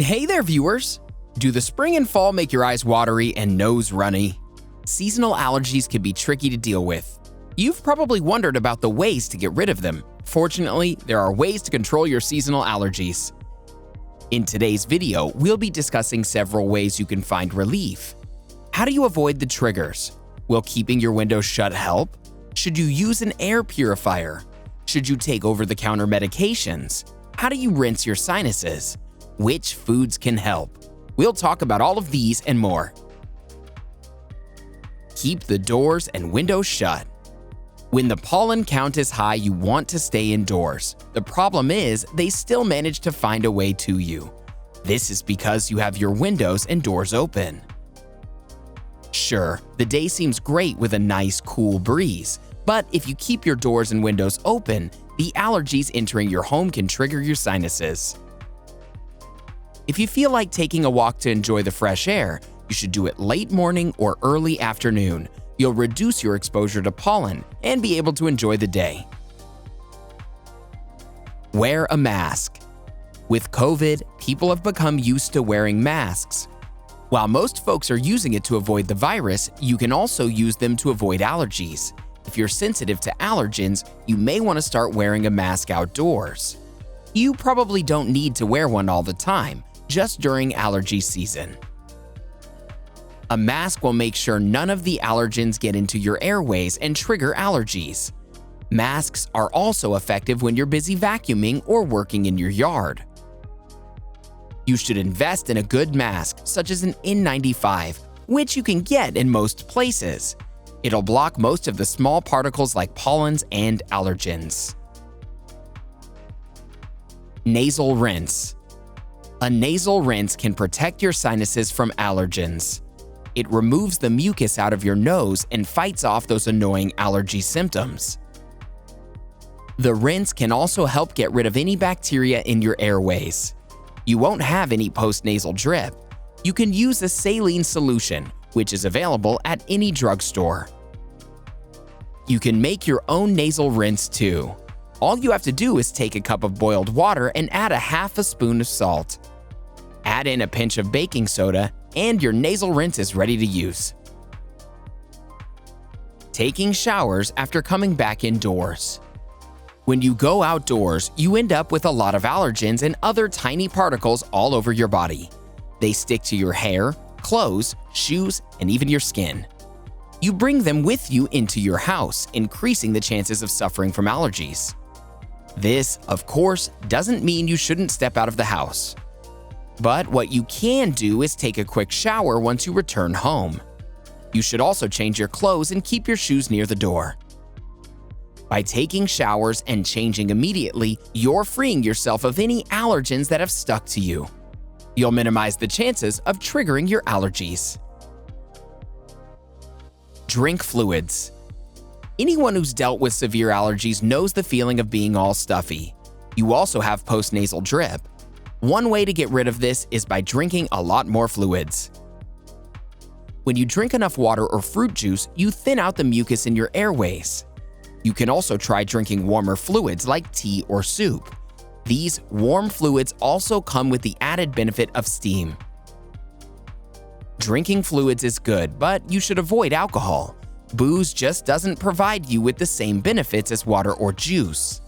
Hey there, viewers! Do the spring and fall make your eyes watery and nose runny? Seasonal allergies can be tricky to deal with. You've probably wondered about the ways to get rid of them. Fortunately, there are ways to control your seasonal allergies. In today's video, we'll be discussing several ways you can find relief. How do you avoid the triggers? Will keeping your windows shut help? Should you use an air purifier? Should you take over-the-counter medications? How do you rinse your sinuses? Which foods can help? We'll talk about all of these and more. Keep the doors and windows shut. When the pollen count is high, you want to stay indoors. The problem is, they still manage to find a way to you. This is because you have your windows and doors open. Sure, the day seems great with a nice, cool breeze, but if you keep your doors and windows open, the allergies entering your home can trigger your sinuses. If you feel like taking a walk to enjoy the fresh air, you should do it late morning or early afternoon. You'll reduce your exposure to pollen and be able to enjoy the day. Wear a mask. With COVID, people have become used to wearing masks. While most folks are using it to avoid the virus, you can also use them to avoid allergies. If you're sensitive to allergens, you may want to start wearing a mask outdoors. You probably don't need to wear one all the time, just during allergy season. A mask will make sure none of the allergens get into your airways and trigger allergies. Masks are also effective when you're busy vacuuming or working in your yard. You should invest in a good mask, such as an N95, which you can get in most places. It'll block most of the small particles like pollens and allergens. Nasal rinse. A nasal rinse can protect your sinuses from allergens. It removes the mucus out of your nose and fights off those annoying allergy symptoms. The rinse can also help get rid of any bacteria in your airways. You won't have any post-nasal drip. You can use a saline solution, which is available at any drugstore. You can make your own nasal rinse too. All you have to do is take a cup of boiled water and add a half a spoon of salt. Add in a pinch of baking soda, and your nasal rinse is ready to use. Taking showers after coming back indoors. When you go outdoors, you end up with a lot of allergens and other tiny particles all over your body. They stick to your hair, clothes, shoes, and even your skin. You bring them with you into your house, increasing the chances of suffering from allergies. This, of course, doesn't mean you shouldn't step out of the house. But what you can do is take a quick shower once you return home. You should also change your clothes and keep your shoes near the door. By taking showers and changing immediately, you're freeing yourself of any allergens that have stuck to you. You'll minimize the chances of triggering your allergies. Drink fluids. Anyone who's dealt with severe allergies knows the feeling of being all stuffy. You also have post-nasal drip. One way to get rid of this is by drinking a lot more fluids. When you drink enough water or fruit juice, you thin out the mucus in your airways. You can also try drinking warmer fluids like tea or soup. These warm fluids also come with the added benefit of steam. Drinking fluids is good, but you should avoid alcohol. Booze just doesn't provide you with the same benefits as water or juice.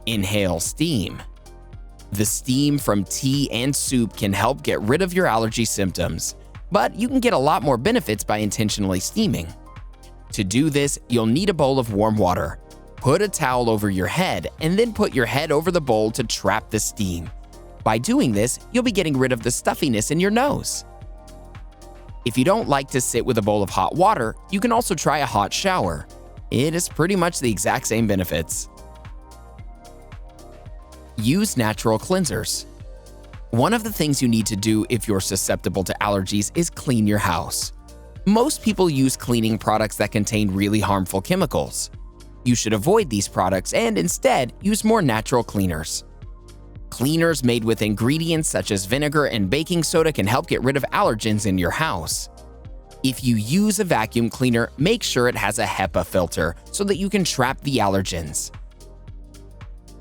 Inhale steam. The steam from tea and soup can help get rid of your allergy symptoms, but you can get a lot more benefits by intentionally steaming. To do this, you'll need a bowl of warm water. Put a towel over your head and then put your head over the bowl to trap the steam. By doing this, you'll be getting rid of the stuffiness in your nose. If you don't like to sit with a bowl of hot water, you can also try a hot shower. It is pretty much the exact same benefits. Use natural cleansers. One of the things you need to do if you're susceptible to allergies is clean your house. Most people use cleaning products that contain really harmful chemicals. You should avoid these products and instead use more natural cleaners. Cleaners made with ingredients such as vinegar and baking soda can help get rid of allergens in your house. If you use a vacuum cleaner, make sure it has a HEPA filter so that you can trap the allergens.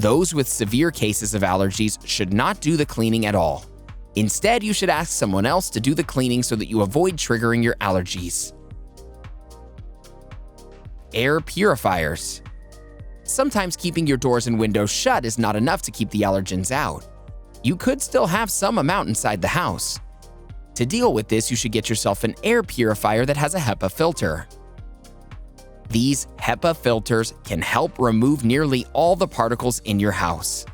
Those with severe cases of allergies should not do the cleaning at all. Instead, you should ask someone else to do the cleaning so that you avoid triggering your allergies. Air purifiers. Sometimes keeping your doors and windows shut is not enough to keep the allergens out. You could still have some amount inside the house. To deal with this, you should get yourself an air purifier that has a HEPA filter. These HEPA filters can help remove nearly all the particles in your house.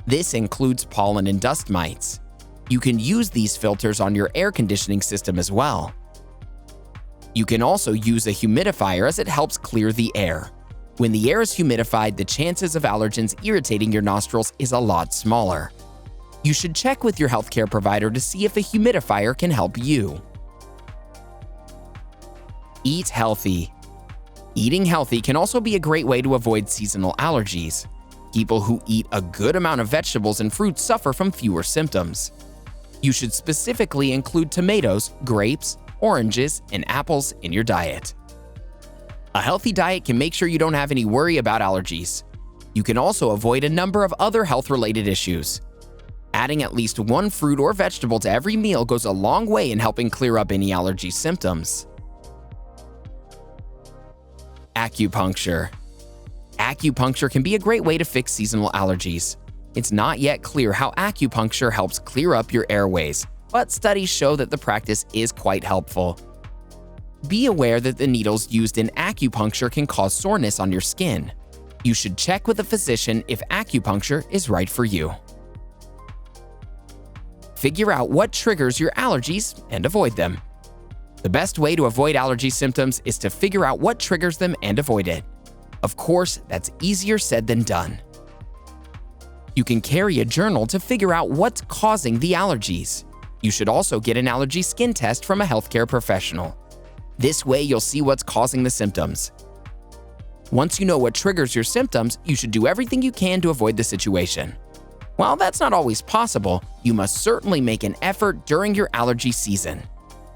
This includes pollen and dust mites. You can use these filters on your air conditioning system as well. You can also use a humidifier as it helps clear the air. When the air is humidified, the chances of allergens irritating your nostrils is a lot smaller. You should check with your healthcare provider to see if a humidifier can help you. Eat healthy. Eating healthy can also be a great way to avoid seasonal allergies. People who eat a good amount of vegetables and fruits suffer from fewer symptoms. You should specifically include tomatoes, grapes, oranges, and apples in your diet. A healthy diet can make sure you don't have any worry about allergies. You can also avoid a number of other health-related issues. Adding at least one fruit or vegetable to every meal goes a long way in helping clear up any allergy symptoms. Acupuncture. Acupuncture can be a great way to fix seasonal allergies. It's not yet clear how acupuncture helps clear up your airways, but studies show that the practice is quite helpful. Be aware that the needles used in acupuncture can cause soreness on your skin. You should check with a physician if acupuncture is right for you. Figure out what triggers your allergies and avoid them. The best way to avoid allergy symptoms is to figure out what triggers them and avoid it. Of course, that's easier said than done. You can carry a journal to figure out what's causing the allergies. You should also get an allergy skin test from a healthcare professional. This way, you'll see what's causing the symptoms. Once you know what triggers your symptoms, you should do everything you can to avoid the situation. While that's not always possible, you must certainly make an effort during your allergy season.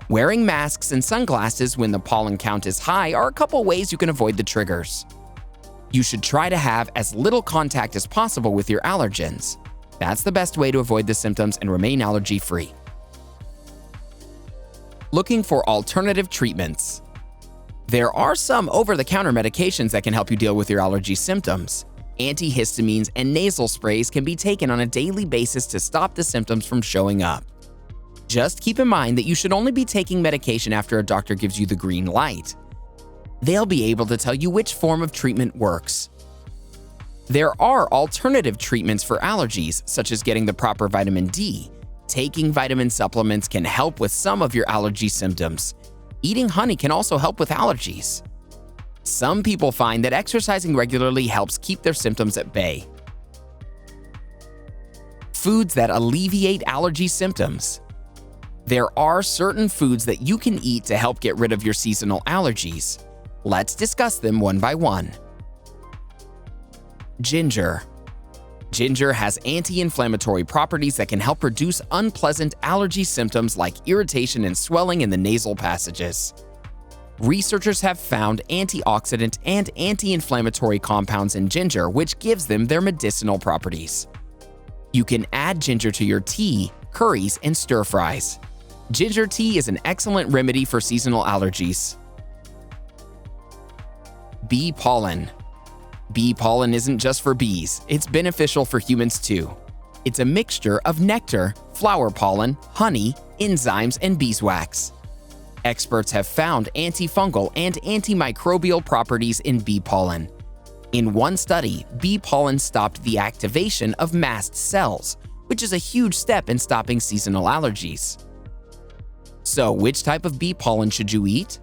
Wearing masks and sunglasses when the pollen count is high are a couple ways you can avoid the triggers. You should try to have as little contact as possible with your allergens. That's the best way to avoid the symptoms and remain allergy-free. Looking for alternative treatments. There are some over-the-counter medications that can help you deal with your allergy symptoms. Antihistamines and nasal sprays can be taken on a daily basis to stop the symptoms from showing up. Just keep in mind that you should only be taking medication after a doctor gives you the green light. They'll be able to tell you which form of treatment works. There are alternative treatments for allergies, such as getting the proper vitamin D. Taking vitamin supplements can help with some of your allergy symptoms. Eating honey can also help with allergies. Some people find that exercising regularly helps keep their symptoms at bay. Foods that alleviate allergy symptoms. There are certain foods that you can eat to help get rid of your seasonal allergies. Let's discuss them one by one. Ginger. Ginger has anti-inflammatory properties that can help reduce unpleasant allergy symptoms like irritation and swelling in the nasal passages. Researchers have found antioxidant and anti-inflammatory compounds in ginger, which gives them their medicinal properties. You can add ginger to your tea, curries, and stir-fries. Ginger tea is an excellent remedy for seasonal allergies. Bee pollen. Bee pollen isn't just for bees, it's beneficial for humans too. It's a mixture of nectar, flower pollen, honey, enzymes, and beeswax. Experts have found antifungal and antimicrobial properties in bee pollen. In one study, bee pollen stopped the activation of mast cells, which is a huge step in stopping seasonal allergies. So, which type of bee pollen should you eat?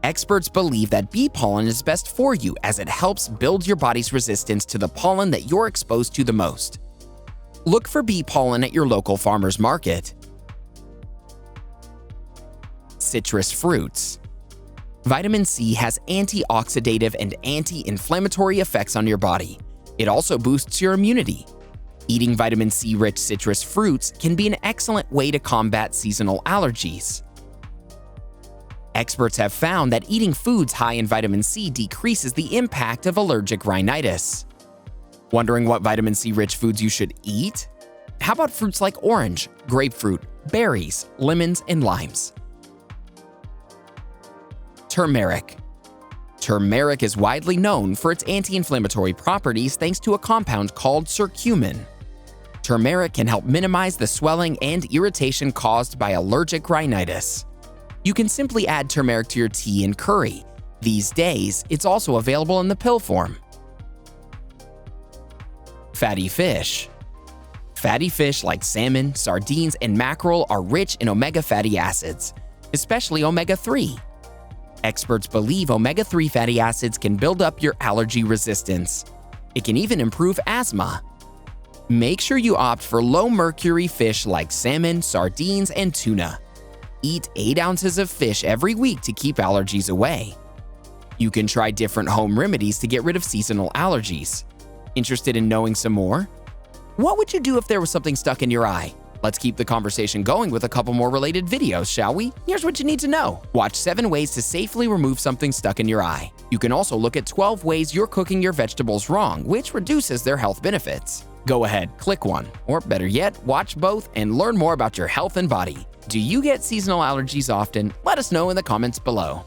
Experts believe that bee pollen is best for you as it helps build your body's resistance to the pollen that you're exposed to the most. Look for bee pollen at your local farmer's market. Citrus fruits. Vitamin C has antioxidative and anti-inflammatory effects on your body. It also boosts your immunity. Eating vitamin C-rich citrus fruits can be an excellent way to combat seasonal allergies. Experts have found that eating foods high in vitamin C decreases the impact of allergic rhinitis. Wondering what vitamin C-rich foods you should eat? How about fruits like orange, grapefruit, berries, lemons, and limes? Turmeric. Turmeric is widely known for its anti-inflammatory properties thanks to a compound called curcumin. Turmeric can help minimize the swelling and irritation caused by allergic rhinitis. You can simply add turmeric to your tea and curry. These days, it's also available in the pill form. Fatty fish. Fatty fish like salmon, sardines, and mackerel are rich in omega fatty acids, especially omega-3. Experts believe omega-3 fatty acids can build up your allergy resistance. It can even improve asthma. Make sure you opt for low-mercury fish like salmon, sardines, and tuna. Eat 8 ounces of fish every week to keep allergies away. You can try different home remedies to get rid of seasonal allergies. Interested in knowing some more? What would you do if there was something stuck in your eye? Let's keep the conversation going with a couple more related videos, shall we? Here's what you need to know. Watch 7 ways to safely remove something stuck in your eye. You can also look at 12 ways you're cooking your vegetables wrong, which reduces their health benefits. Go ahead, click one, or better yet, watch both and learn more about your health and body. Do you get seasonal allergies often? Let us know in the comments below.